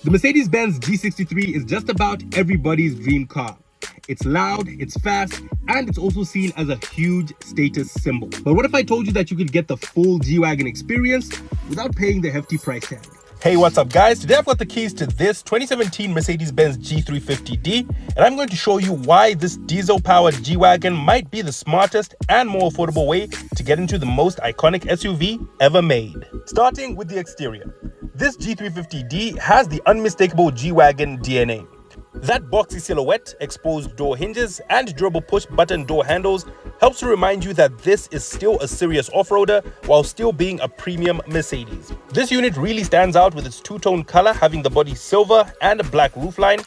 The Mercedes-Benz G63 is just about everybody's dream car. It's loud, it's fast, and it's also seen as a huge status symbol. But what if I told you that you could get the full G-Wagon experience without paying the hefty price tag? Hey, what's up guys? Today I've got the keys to this 2017 Mercedes-Benz G350D, and I'm going to show you why this diesel-powered G-Wagon might be the smartest and more affordable way to get into the most iconic SUV ever made. Starting with the exterior. This G350D has the unmistakable G-Wagon DNA. That boxy silhouette, exposed door hinges, and durable push-button door handles helps to remind you that this is still a serious off-roader while still being a premium Mercedes. This unit really stands out with its two-tone color, having the body silver and a black roofline,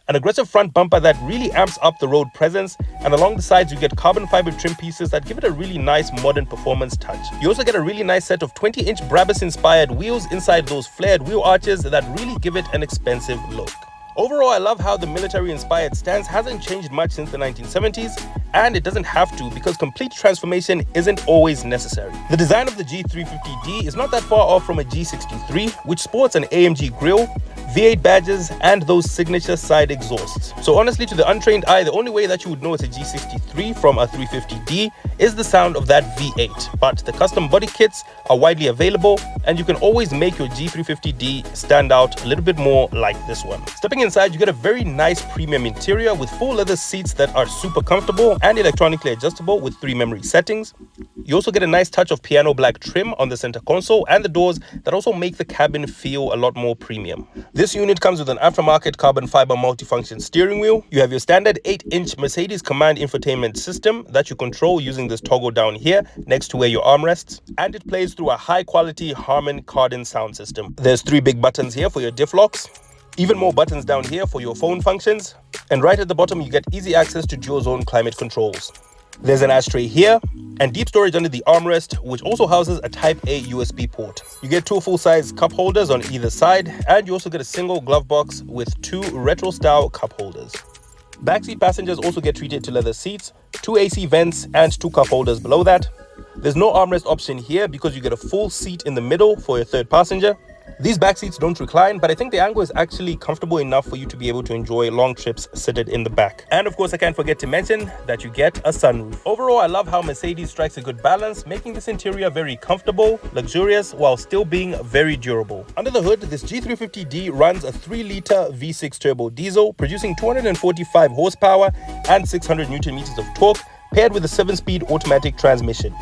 an aggressive front bumper that really amps up the road presence, and along the sides you get carbon fiber trim pieces that give it a really nice modern performance touch. You also get a really nice set of 20-inch Brabus-inspired wheels inside those flared wheel arches that really give it an expensive look. Overall, I love how the military-inspired stance hasn't changed much since the 1970s, and it doesn't have to because complete transformation isn't always necessary. The design of the G350D is not that far off from a G63, which sports an AMG grille, V8 badges, and those signature side exhausts. So honestly, to the untrained eye, the only way that you would know it's a G63 from a 350D is the sound of that V8. But the custom body kits are widely available, and you can always make your G350D stand out a little bit more like this one. Stepping inside, you get a very nice premium interior with full leather seats that are super comfortable and electronically adjustable with 3 memory settings. You also get a nice touch of piano black trim on the center console and the doors that also make the cabin feel a lot more premium. This unit comes with an aftermarket carbon fiber multifunction steering wheel. You have your standard 8-inch Mercedes command infotainment system that you control using this toggle down here next to where your arm rests, and it plays through a high-quality Harman Kardon sound system. There's 3 big buttons here for your diff locks, even more buttons down here for your phone functions, and right at the bottom you get easy access to dual zone climate controls. There's an ashtray here and deep storage under the armrest, which also houses a Type A USB port. You get 2 full-size cup holders on either side, and you also get a single glove box with 2 retro-style cup holders. Backseat passengers also get treated to leather seats, 2 AC vents, and 2 cup holders below that. There's no armrest option here because you get a full seat in the middle for your third passenger. These back seats don't recline, but I think the angle is actually comfortable enough for you to be able to enjoy long trips seated in the back. And of course, I can't forget to mention that you get a sunroof. Overall, I love how Mercedes strikes a good balance, making this interior very comfortable, luxurious, while still being very durable. Under the hood, this G350D runs a 3-liter V6 turbo diesel, producing 245 horsepower and 600 Newton meters of torque, paired with a 7-speed automatic transmission.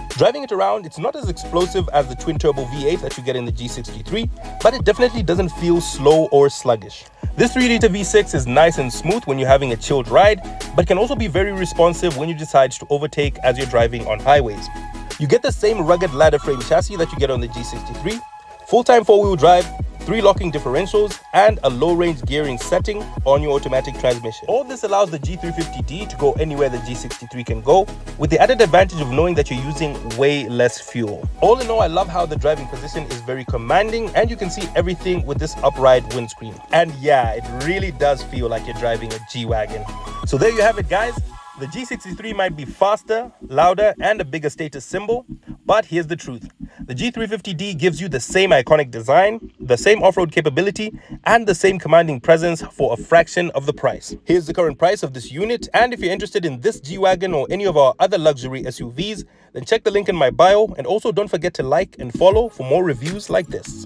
Driving it around, it's not as explosive as the twin-turbo V8 that you get in the G63, but it definitely doesn't feel slow or sluggish. This 3-liter V6 is nice and smooth when you're having a chilled ride, but can also be very responsive when you decide to overtake as you're driving on highways. You get the same rugged ladder frame chassis that you get on the G63, full-time 4-wheel drive, 3 locking differentials, and a low-range gearing setting on your automatic transmission. All this allows the G350D to go anywhere the G63 can go, with the added advantage of knowing that you're using way less fuel. All in all, I love how the driving position is very commanding, and you can see everything with this upright windscreen. And yeah, it really does feel like you're driving a G-Wagon. So there you have it, guys. The G63 might be faster, louder, and a bigger status symbol, but here's the truth. The G350D gives you the same iconic design, the same off-road capability, and the same commanding presence for a fraction of the price. Here's the current price of this unit, and if you're interested in this G-Wagon or any of our other luxury SUVs, then check the link in my bio, and also don't forget to like and follow for more reviews like this.